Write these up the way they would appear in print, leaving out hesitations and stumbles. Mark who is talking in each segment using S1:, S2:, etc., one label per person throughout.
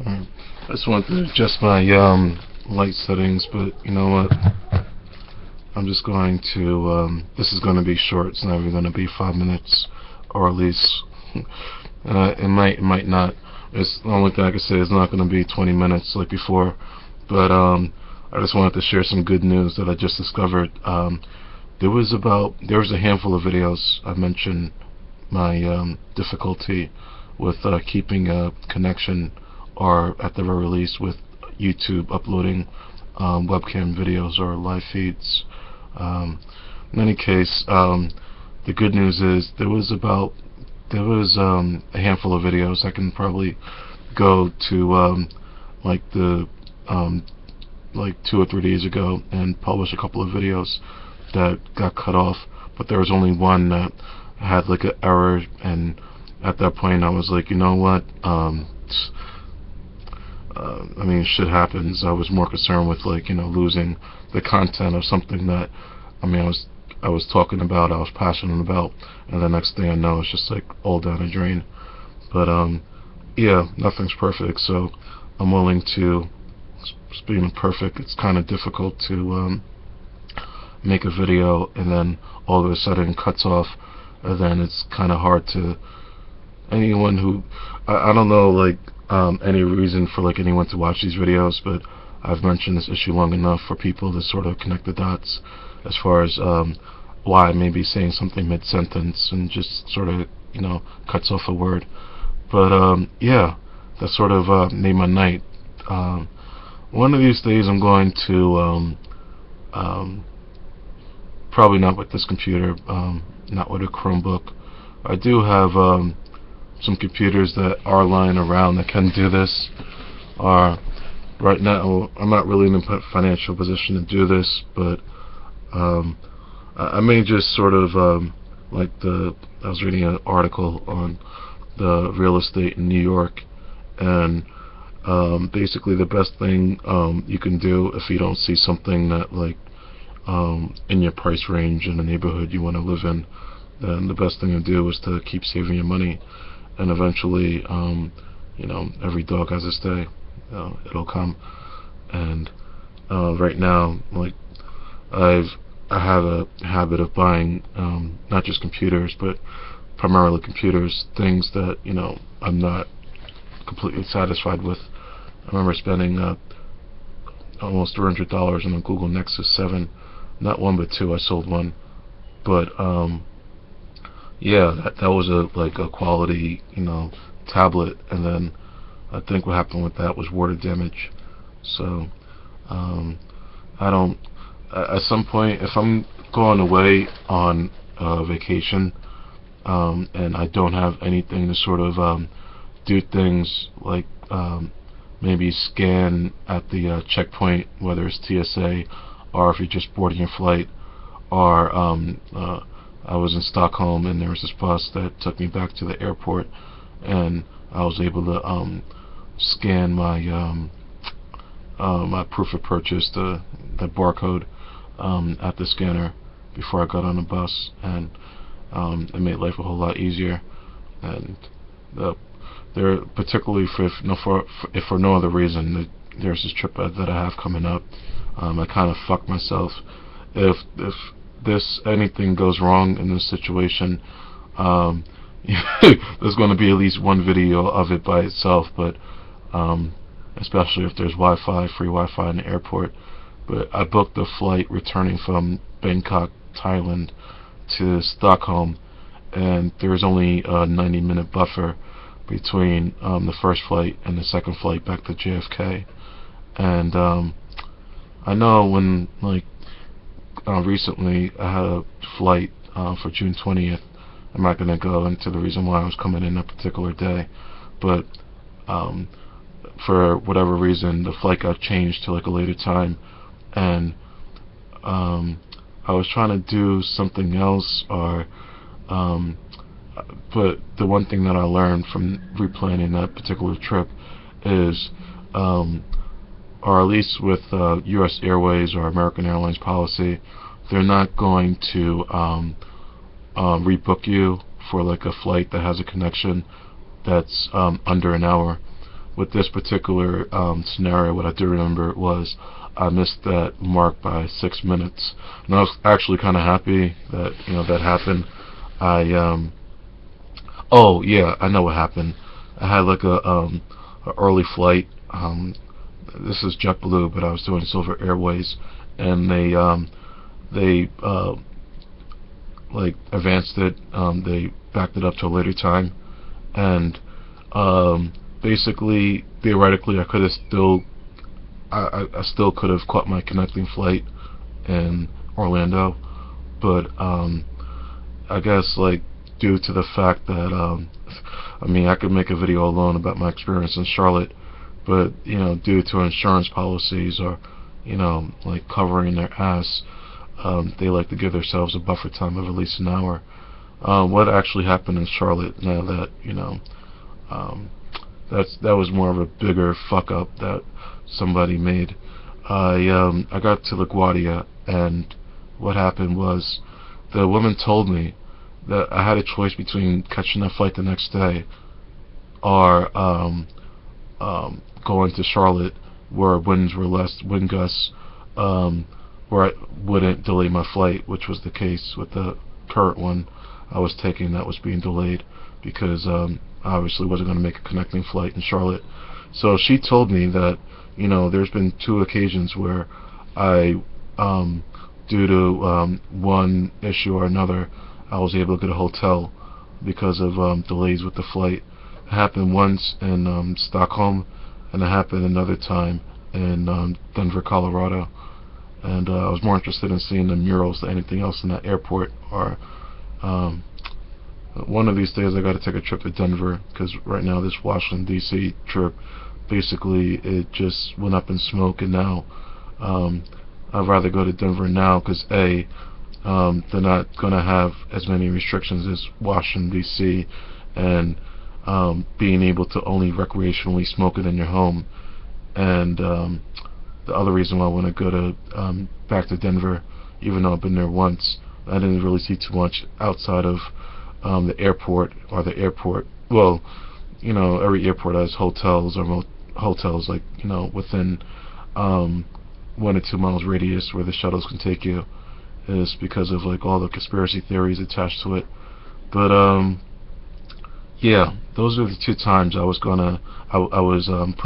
S1: Alright. I just wanted to adjust my light settings, but you know what? I'm just going to. This is going to be short. It's not even going to be 5 minutes, or at least it might not. It's the only thing I can say is not going to be 20 minutes like before. But I just wanted to share some good news that I just discovered. There was a handful of videos I mentioned my difficulty with keeping a connection, or at the very least with YouTube uploading webcam videos or live feeds. In any case, the good news is there was a handful of videos. I can probably go to like the like 2 or 3 days ago and publish a couple of videos that got cut off, but there was only one that had like an error, and at that point I was like, you know what, I mean, shit happens. I was more concerned with, like, losing the content of something that, I mean, I was talking about, I was passionate about, and the next thing I know it's just like all down the drain. But yeah, nothing's perfect, so I'm willing to, speaking of perfect, it's kind of difficult to make a video and then all of a sudden it cuts off, and then it's kind of hard to, anyone who, I don't know, like, any reason for like anyone to watch these videos, but I've mentioned this issue long enough for people to sort of connect the dots as far as why I may be saying something mid-sentence and just sort of, cuts off a word. But yeah, that sort of made my night. One of these days I'm going to probably not with this computer, not with a Chromebook. I do have some computers that are lying around that can do this. Right now I'm not really in a financial position to do this, but I may just sort of I was reading an article on the real estate in New York, and basically the best thing you can do if you don't see something that like in your price range in the neighborhood you want to live in, then the best thing to do is to keep saving your money, and eventually every dog has its day. It'll come. And right now, like, I have a habit of buying not just computers, but primarily computers, things that I'm not completely satisfied with. I remember spending almost $300 on a Google Nexus 7, not one but two. I sold one, but yeah, that was a quality tablet, and then I think what happened with that was water damage. So I don't, at some point, if I'm going away on vacation and I don't have anything to sort of do things like maybe scan at the checkpoint, whether it's TSA or if you're just boarding your flight, or I was in Stockholm and there was this bus that took me back to the airport, and I was able to scan my my proof of purchase, the barcode at the scanner before I got on the bus, and it made life a whole lot easier. And there, particularly if for no other reason, there's this trip that I have coming up. I kind of fucked myself. If anything goes wrong in this situation, there's going to be at least one video of it by itself, but especially if there's free Wi-Fi in the airport. But I booked a flight returning from Bangkok, Thailand to Stockholm, and there's only a 90-minute buffer between the first flight and the second flight back to JFK. And I know when, like, recently I had a flight for June 20th. I'm not going to go into the reason why I was coming in that particular day, but for whatever reason the flight got changed to like a later time, and I was trying to do something else, or but the one thing that I learned from replanning that particular trip is or at least with US Airways or American Airlines policy, they're not going to rebook you for like a flight that has a connection that's under an hour, with this particular scenario, what I do remember was I missed that mark by 6 minutes, and I was actually kind of happy that that happened. I oh yeah, I know what happened. I had like a early flight. This is JetBlue, but I was doing Silver Airways, and they like advanced it. They backed it up to a later time, and basically, theoretically, I could have still, I still could have caught my connecting flight in Orlando, but I guess like due to the fact that I mean, I could make a video alone about my experience in Charlotte, but due to insurance policies or like covering their ass, they like to give themselves a buffer time of at least an hour. What actually happened in Charlotte? Now that that was more of a bigger fuck up that somebody made. I got to LaGuardia, and what happened was the woman told me that I had a choice between catching a flight the next day or going to Charlotte, where winds were less, wind gusts, where I wouldn't delay my flight, which was the case with the current one I was taking that was being delayed because I obviously wasn't going to make a connecting flight in Charlotte. So she told me that there's been 2 occasions where I due to one issue or another, I was able to get a hotel because of delays with the flight. It happened once in Stockholm, and it happened another time in Denver, Colorado. And I was more interested in seeing the murals than anything else in that airport. Or one of these days I got to take a trip to Denver, because right now this Washington D.C. trip, basically it just went up in smoke, and now I'd rather go to Denver now because A, they're not going to have as many restrictions as Washington D.C. and being able to only recreationally smoke it in your home. And the other reason why I want to go to back to Denver, even though I've been there once, I didn't really see too much outside of the airport or the airport. Well, every airport has hotels or hotels like within 1 or 2 miles radius where the shuttles can take you. Is because of like all the conspiracy theories attached to it. But yeah, those are the 2 times I was put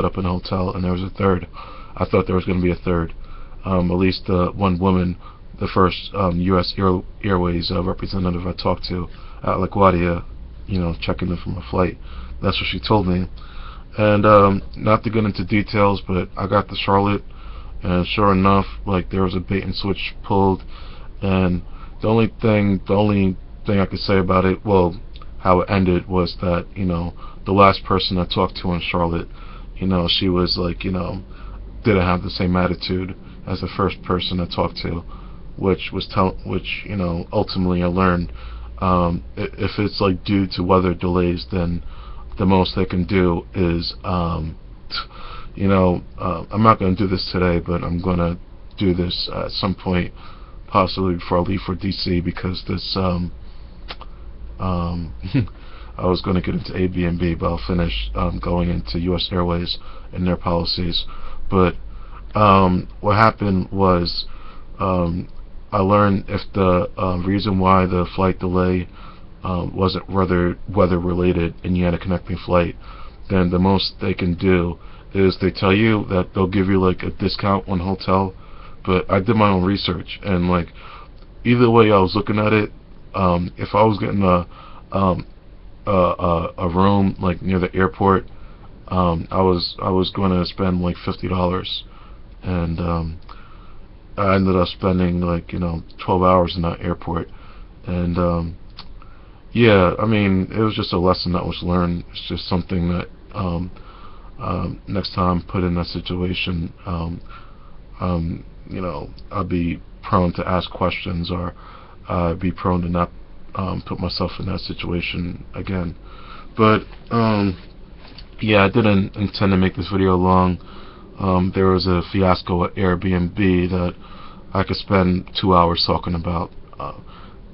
S1: up in a hotel, and there was a third. I thought there was going to be a third. At least one woman, the first U.S. Airways representative I talked to at LaGuardia, checking in for my flight. That's what she told me. And not to get into details, but I got to Charlotte, and sure enough, like there was a bait and switch pulled. And the only thing I could say about it, well, how it ended, was that the last person I talked to in Charlotte, she was like didn't have the same attitude as the first person I talked to, which ultimately I learned if it's like due to weather delays, then the most they can do is I'm not going to do this today, but I'm going to do this at some point, possibly before I leave for DC, because this I was going to get into Airbnb, but I'll finish going into US Airways and their policies. But what happened was I learned if the reason why the flight delay wasn't weather related and you had a connecting flight, then the most they can do is they tell you that they'll give you like a discount on hotel. But I did my own research, and like either way I was looking at it, if I was getting a room like near the airport, I was going to spend like $50, and I ended up spending like 12 hours in that airport. And yeah, I mean, it was just a lesson that was learned. It's just something that next time put in that situation, I'll be prone to ask questions, or be prone to not put myself in that situation again. But yeah, I didn't intend to make this video long. There was a fiasco at Airbnb that I could spend 2 hours talking about,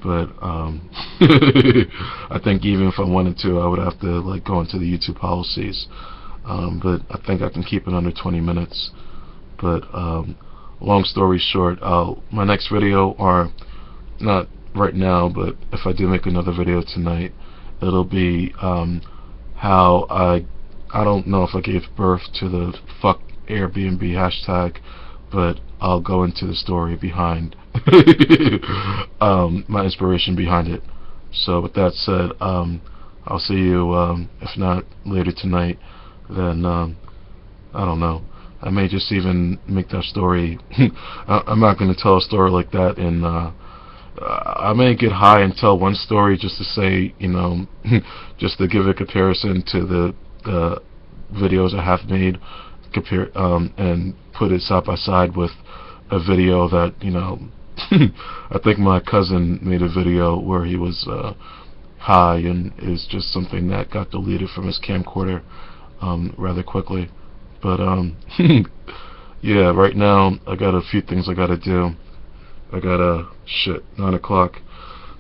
S1: but I think even if I wanted to, I would have to like go into the YouTube policies. but I think I can keep it under 20 minutes. But long story short, my next video, or not right now, but if I do make another video tonight, it'll be how I don't know if I gave birth to the fuck Airbnb hashtag, but I'll go into the story behind my inspiration behind it. So with that said, I'll see you, if not later tonight, then I don't know. I may just even make that story. I'm not going to tell a story like that, and I may get high and tell one story just to say, just to give a comparison to the videos I have made, and put it side by side with a video that, I think my cousin made a video where he was high, and it's just something that got deleted from his camcorder rather quickly. But yeah, right now I got a few things I gotta do. I got 9 o'clock.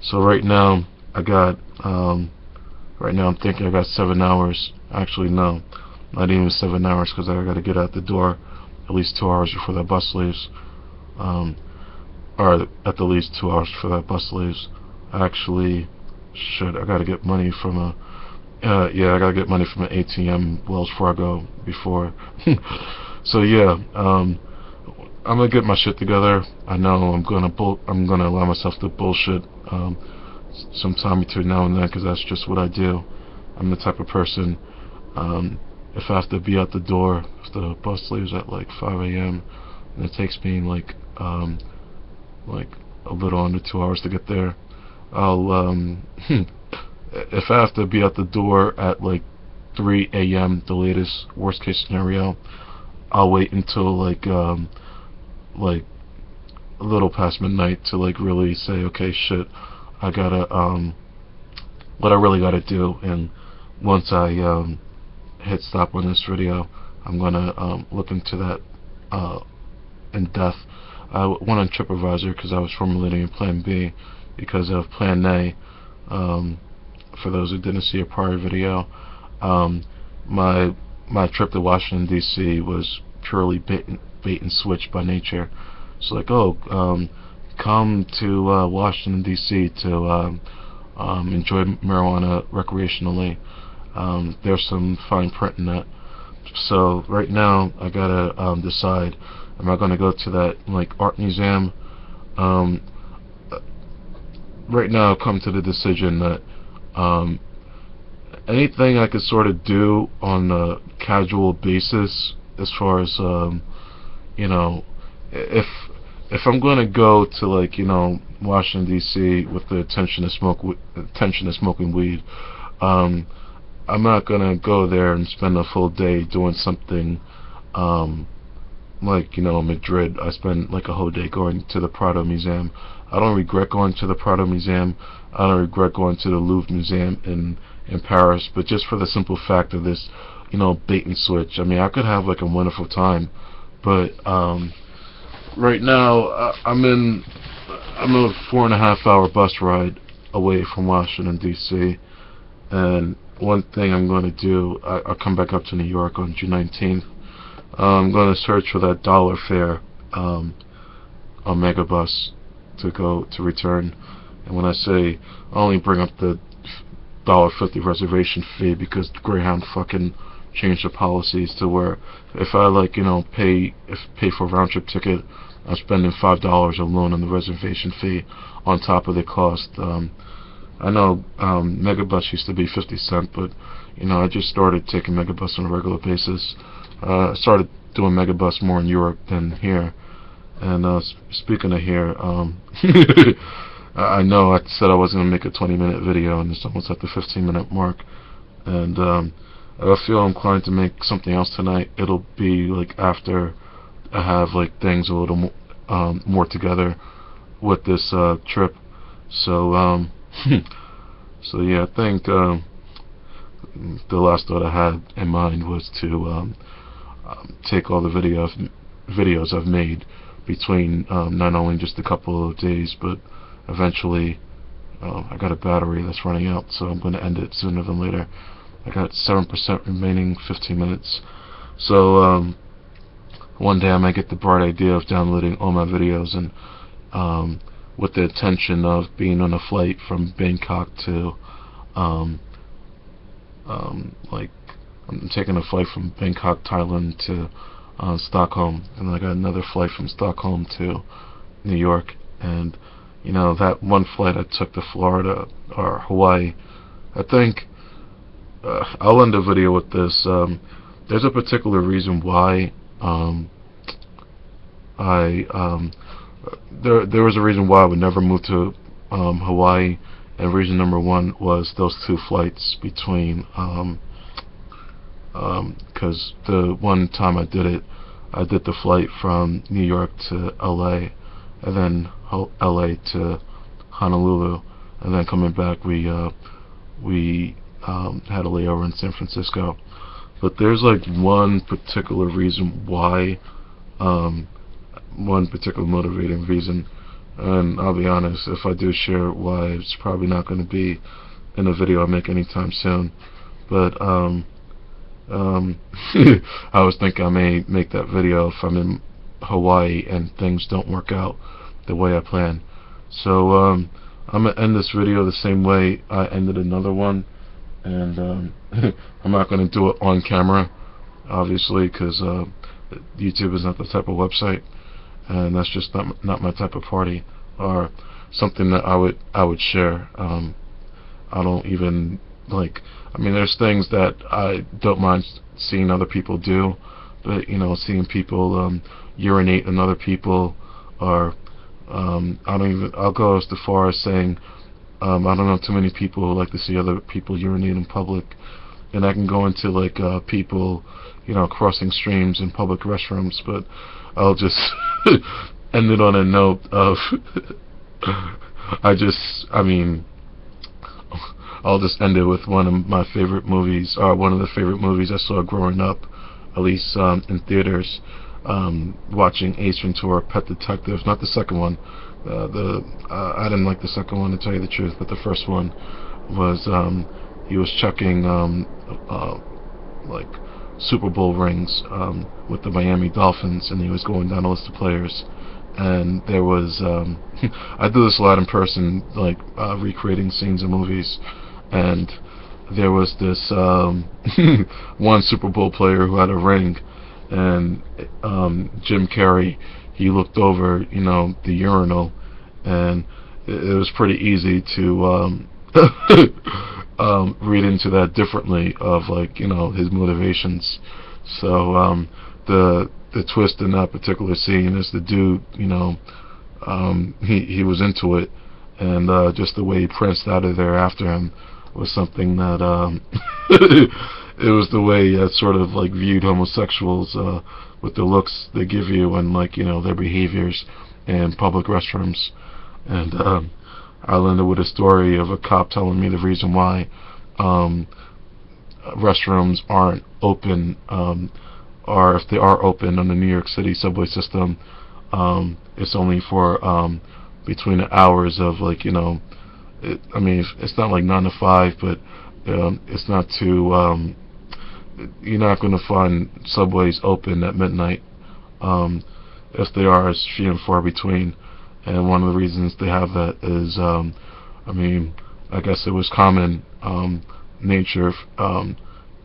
S1: So right now I got right now I'm thinking I got 7 hours. Actually no, not even 7 hours, because I gotta get out the door at least 2 hours before that bus leaves. Or at the least 2 hours before that bus leaves. Actually, shit, I gotta get money from a yeah, I gotta get money from an ATM, Wells Fargo, before. So yeah, I'm gonna get my shit together. I know I'm gonna allow myself to bullshit sometime between now and then, because that's just what I do. I'm the type of person. If I have to be out the door, if the bus leaves at like 5 a.m. and it takes me like a little under 2 hours to get there, I'll if I have to be at the door at like 3 a.m. the latest, worst case scenario, I'll wait until like a little past midnight to like really say, okay, shit, I gotta what I really gotta do. And once I hit stop on this video, I'm gonna look into that in depth. I went on TripAdvisor because I was formulating a plan B because of plan A. For those who didn't see a prior video, my trip to Washington D.C. was purely bait and switch by nature. So like, oh, come to Washington D.C. to enjoy marijuana recreationally. There's some fine print in that. So right now I gotta decide, am I gonna go to that like art museum? Right now I've come to the decision that anything I could sort of do on a casual basis, as far as if I'm going to go to like Washington D.C. with the intention of smoking weed, I'm not going to go there and spend a full day doing something like Madrid. I spent like a whole day going to the Prado Museum. I don't regret going to the Prado Museum. I don't regret going to the Louvre Museum in Paris, but just for the simple fact of this, bait and switch. I mean, I could have like a wonderful time, but right now I'm a 4.5 hour bus ride away from Washington D.C. and one thing I'm going to do, I'll come back up to New York on June 19th. I'm going to search for that dollar fare on Megabus to return. And when I say, I only bring up the $1.50 reservation fee because Greyhound fucking changed the policies to where if I like pay for a round trip ticket, I'm spending $5 alone on the reservation fee on top of the cost. I know Megabus used to be 50 cents, but I just started taking Megabus on a regular basis. I started doing Megabus more in Europe than here. And speaking of here, I know I said I was going to make a 20-minute video, and it's almost at the 15-minute mark. And I feel inclined to make something else tonight. It'll be like after I have like things a little more together with this trip. So so yeah, I think the last thought I had in mind was to take all the videos I've made between not only just a couple of days, but eventually I got a battery that's running out, so I'm going to end it sooner than later. I got 7% remaining, 15 minutes. So one day I might get the bright idea of downloading all my videos, and with the intention of being on a flight from Bangkok to like, I'm taking a flight from Bangkok, Thailand to Stockholm, and I got another flight from Stockholm to New York. And that one flight I took to Florida or Hawaii, I think I'll end the video with this. There's a particular reason why there was a reason why I would never move to Hawaii, and reason number one was those two flights between because the one time I did it, I did the flight from New York to LA, and then LA to Honolulu, and then coming back we had a layover in San Francisco. But there's like one particular reason why, one particular motivating reason, and I'll be honest, if I do share why, it's probably not going to be in a video I make anytime soon. But I was thinking I may make that video if I'm in Hawaii and things don't work out the way I plan. So I'm gonna end this video the same way I ended another one, and I'm not gonna do it on camera, obviously, because YouTube is not the type of website, and that's just not my type of party or something that I would share. I don't even like. I mean, there's things that I don't mind seeing other people do, but seeing people urinate on other people, or I'll go as far as saying I don't know too many people who like to see other people urinate in public, and I can go into like people crossing streams in public restrooms, but I'll just end it on a note of I'll just end it with one of my favorite movies, or one of the favorite movies I saw growing up, at least in theaters, watching Ace Ventura: Pet Detective. Not the second one. I didn't like the second one, to tell you the truth, but the first one was he was checking like Super Bowl rings with the Miami Dolphins, and he was going down a list of players. And there was I do this a lot in person, like recreating scenes in movies, and there was this one Super Bowl player who had a ring, and Jim Carrey, he looked over the urinal, and it was pretty easy to read into that differently of like his motivations. So the twist in that particular scene is the dude, he was into it, and just the way he pranced out of there after him was something that it was the way he had sort of like viewed homosexuals with the looks they give you and like their behaviors in public restrooms. And I'll end it with a story of a cop telling me the reason why restrooms aren't open, or if they are open on the New York City subway system, it's only for between the hours of like it's not like 9 to 5, but it's not too you're not going to find subways open at midnight. If they are, it's few and far between. And one of the reasons they have that is I guess it was common nature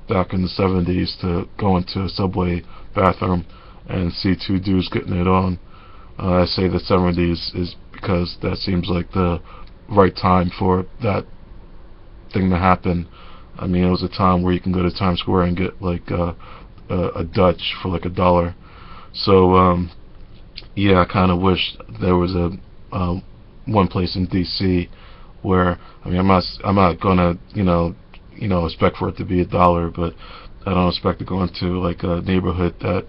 S1: back in the 70s to go into a subway bathroom and see two dudes getting it on. I say the 70s is because that seems like the right time for that thing to happen. I mean, it was a time where you can go to Times Square and get like a Dutch for like $1. So yeah, I kind of wish there was a one place in DC where I'm not gonna expect for it to be $1, but I don't expect to go into like a neighborhood that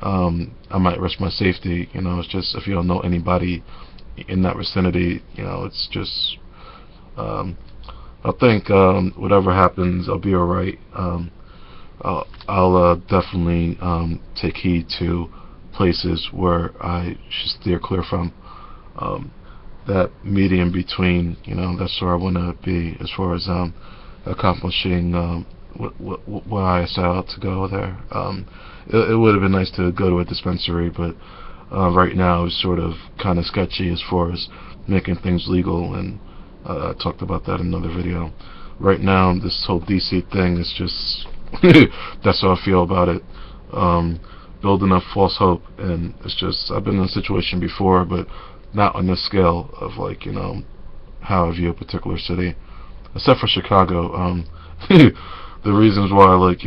S1: I might risk my safety. It's just, if you don't know anybody in that vicinity, it's just I think whatever happens, I'll be alright. I'll definitely take heed to places where I should steer clear from. That medium between, that's where I want to be as far as accomplishing why I set out to go there. It would have been nice to go to a dispensary, but right now it's sort of kind of sketchy as far as making things legal, and I talked about that in another video. Right now, this whole DC thing is just that's how I feel about it. Building up false hope, and it's just, I've been in a situation before, but not on this scale of, like, how I view a particular city, except for Chicago. The reasons why, like,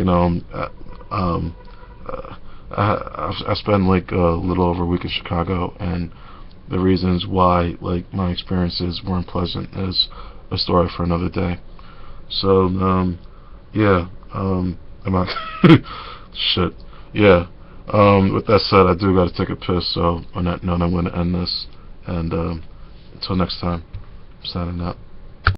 S1: I spent like a little over a week in Chicago, and the reasons why, like, my experiences weren't pleasant is a story for another day. So yeah, am I shit, yeah. With that said, I do gotta take a piss, so on that note I'm gonna end this, and until next time, I'm signing out.